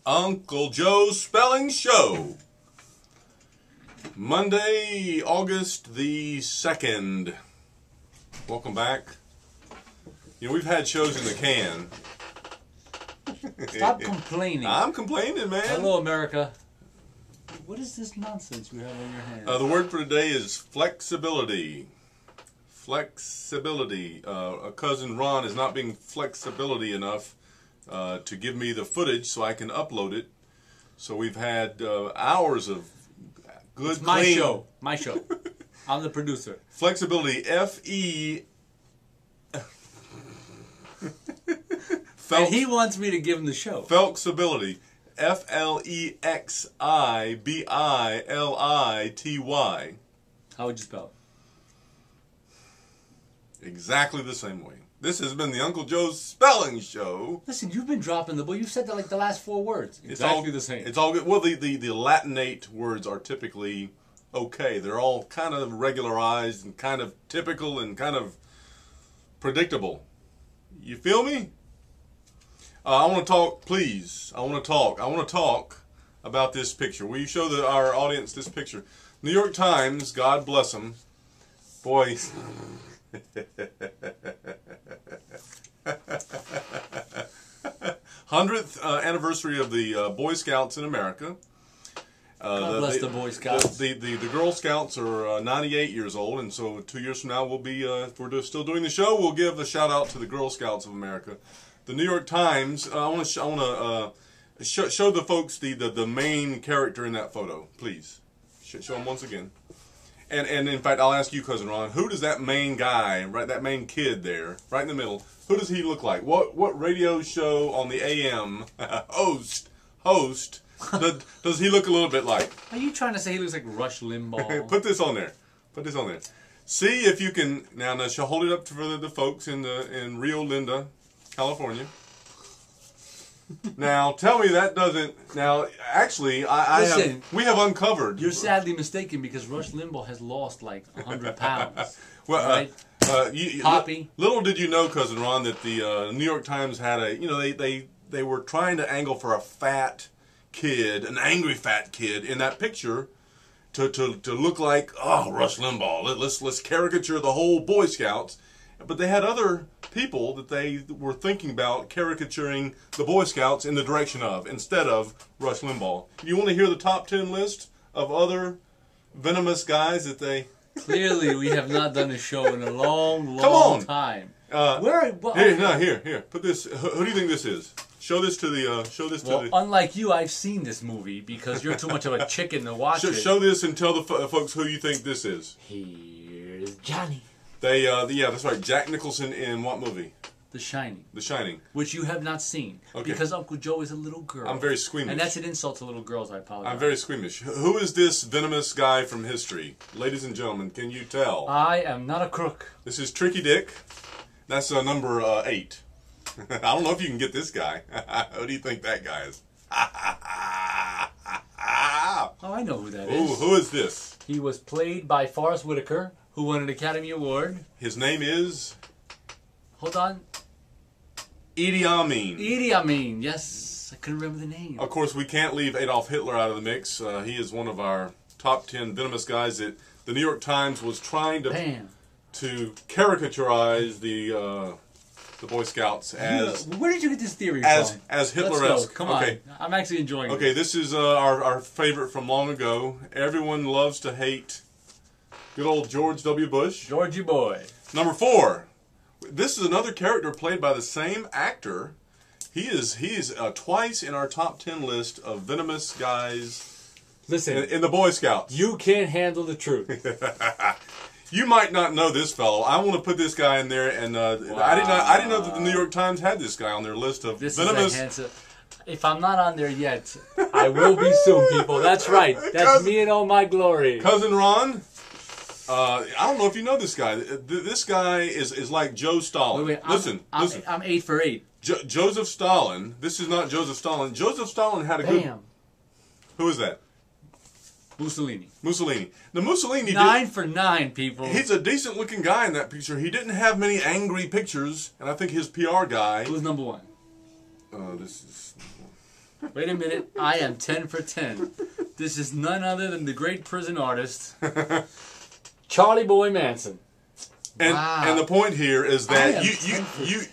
Uncle Joe's Spelling Show. Monday, August the 2nd. Welcome back. You know, we've had shows in the can. Stop complaining. I'm complaining, man. Hello, America. What is this nonsense you have on your hands? The word for today is flexibility. Flexibility. Cousin Ron is not being flexibility enough to give me the footage so I can upload it. So we've had hours of good, it's my clean... show. My show. I'm the producer. Flexibility. F-E... And he wants me to give him the show. Flexibility. F-L-E-X-I-B-I-L-I-T-Y. How would you spell it? Exactly the same way. This has been the Uncle Joe's Spelling Show. Listen, you've been dropping the ball. You've said that like the last 4 words. Exactly the same. It's all good. Well, the Latinate words are typically okay. They're all kind of regularized and kind of typical and kind of predictable. You feel me? I want to talk, please. I want to talk about this picture. Will you show our audience this picture? New York Times, God bless them. Boy. 100th anniversary of the Boy Scouts in America. God bless the Boy Scouts. The Girl Scouts are 98 years old, and so 2 years from now we'll be, if we're still doing the show, we'll give a shout out to the Girl Scouts of America. The New York Times. I want to show the folks the main character in that photo, please. Show them once again. And in fact, I'll ask you, Cousin Ron, who does that main guy, right, that main kid there, right in the middle, who does he look like? What radio show on the AM host does he look a little bit like? Are you trying to say he looks like Rush Limbaugh? Put this on there. Put this on there. See if you can now. She'll hold it up for the folks in Rio Linda, California. Now tell me that doesn't. Now actually, we have uncovered. You're sadly mistaken because Rush Limbaugh has lost like 100 pounds. Well, right? Poppy. Little did you know, Cousin Ron, that the New York Times had they were trying to angle for a fat kid, an angry fat kid in that picture, to look like Rush Limbaugh. Let's caricature the whole Boy Scouts. But they had other people that they were thinking about caricaturing the Boy Scouts in the direction of, instead of Rush Limbaugh. You want to hear the top 10 list of other venomous guys that they... Clearly, we have not done a show in a long time. Here. Put this. Who do you think this is? Show this to the... unlike you, I've seen this movie because you're too much of a chicken to watch it. Show this and tell the folks who you think this is. Here's Johnny. Yeah, that's right. Jack Nicholson in what movie? The Shining. The Shining. Which you have not seen. Okay. Because Uncle Joe is a little girl. I'm very squeamish. And that's an insult to little girls, I apologize. I'm very squeamish. Who is this venomous guy from history? Ladies and gentlemen, can you tell? I am not a crook. This is Tricky Dick. That's number 8. I don't know if you can get this guy. Who do you think that guy is? Oh, I know who that is. Ooh, who is this? He was played by Forrest Whitaker, who won an Academy Award. His name is... Hold on. Idi Amin. Idi Amin, yes. I couldn't remember the name. Of course, we can't leave Adolf Hitler out of the mix. He is one of our top 10 venomous guys that the New York Times was trying to caricaturize the Boy Scouts as... Where did you get this theory from? As Hitler-esque. Come on. I'm actually enjoying it. Okay, this is our favorite from long ago. Everyone loves to hate good old George W. Bush. Georgie boy. Number 4. This is another character played by the same actor. He's twice in our top 10 list of venomous guys. Listen, in the Boy Scouts. You can't handle the truth. You might not know this fellow. I want to put this guy in there, and wow. I didn't know that the New York Times had this guy on their list of venomous. If I'm not on there yet, I will be soon, people. That's right. That's me in all my glory. Cousin Ron. I don't know if you know this guy. This guy is like Joe Stalin. Wait, listen. I'm 8 for 8. Joseph Stalin. This is not Joseph Stalin. Joseph Stalin had a good... Who is that? Mussolini. Now Mussolini 9 for 9, people. He's a decent looking guy in that picture. He didn't have many angry pictures, and I think his PR guy... Who's number 1? This is... Wait a minute. I am 10 for 10. This is none other than the great prison artist, Charlie Boy Manson. And the point here is that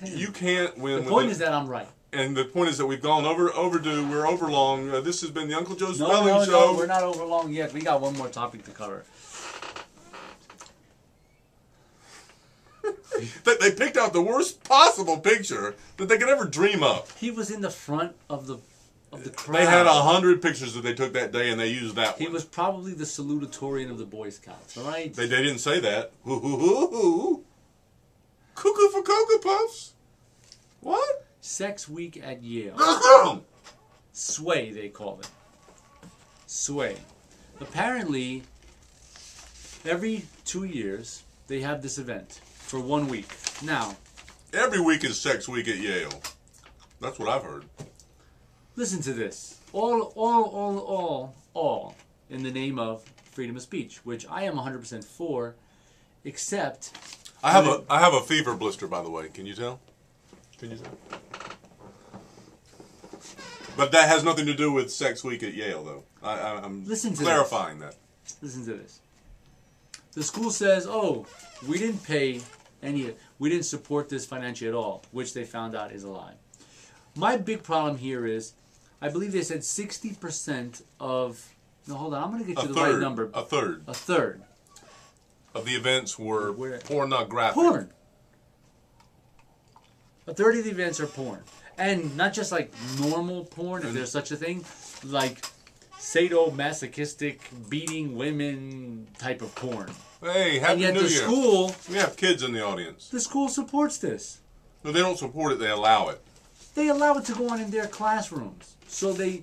you can't win. The point is that I'm right. And the point is that we've gone overdue. We're overlong. This has been the Uncle Joe Spelling No, Show. we're not overlong yet. We got one more topic to cover. They picked out the worst possible picture that they could ever dream up. He was in the front of the crowd. They had 100 pictures that they took that day, and they used that one. He was probably the salutatorian of the Boy Scouts. All right. They didn't say that. Cuckoo for Cocoa Puffs. What? Sex Week at Yale. Sway, they call it. Sway. Apparently, every 2 years, they have this event for 1 week. Now, every week is Sex Week at Yale. That's what I've heard. Listen to this. All in the name of freedom of speech, which I am 100% for, except... I have a fever blister, by the way. Can you tell? Can you tell? But that has nothing to do with Sex Week at Yale, though. I'm clarifying that. Listen to this. The school says, "Oh, we didn't pay we didn't support this financially at all," which they found out is a lie. My big problem here is, I believe they said 60% of. No, hold on. I'm going to get you the right number. A third of the events were pornographic. Porn. A third of the events are porn. And not just like normal porn, if there's such a thing, like sadomasochistic, beating women type of porn. Hey, Happy New Year. And yet the school... We have kids in the audience. The school supports this. No, they don't support it, they allow it. They allow it to go on in their classrooms. So they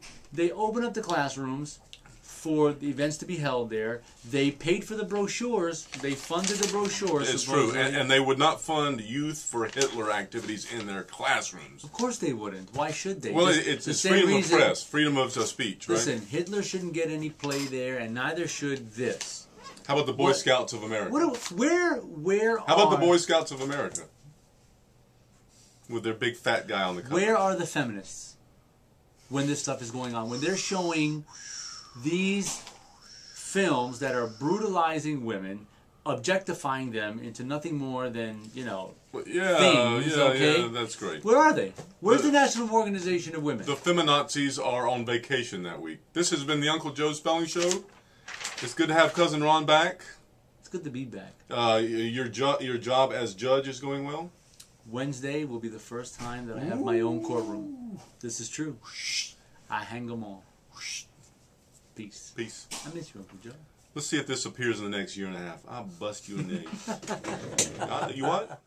open up the classrooms for the events to be held there. They paid for the brochures. They funded the brochures. It's true. And they would not fund Youth for Hitler activities in their classrooms. Of course they wouldn't. Why should they? Well, it's freedom of press, freedom of speech, right? Listen, Hitler shouldn't get any play there, and neither should this. How about the Boy Scouts of America? How about the Boy Scouts of America? With their big fat guy on the cover. Where are the feminists when this stuff is going on? When they're showing these films that are brutalizing women, objectifying them into nothing more than, things, okay? Yeah, that's great. Where are they? Where's the National Organization of Women? The feminazis are on vacation that week. This has been the Uncle Joe Spelling Show. It's good to have Cousin Ron back. It's good to be back. Your job as judge is going well? Wednesday will be the first time that I have my own courtroom. This is true. I hang them all. Peace. Peace. I miss you, Uncle Joe. Let's see if this appears in the next year and a half. I'll bust you in the egg. You what?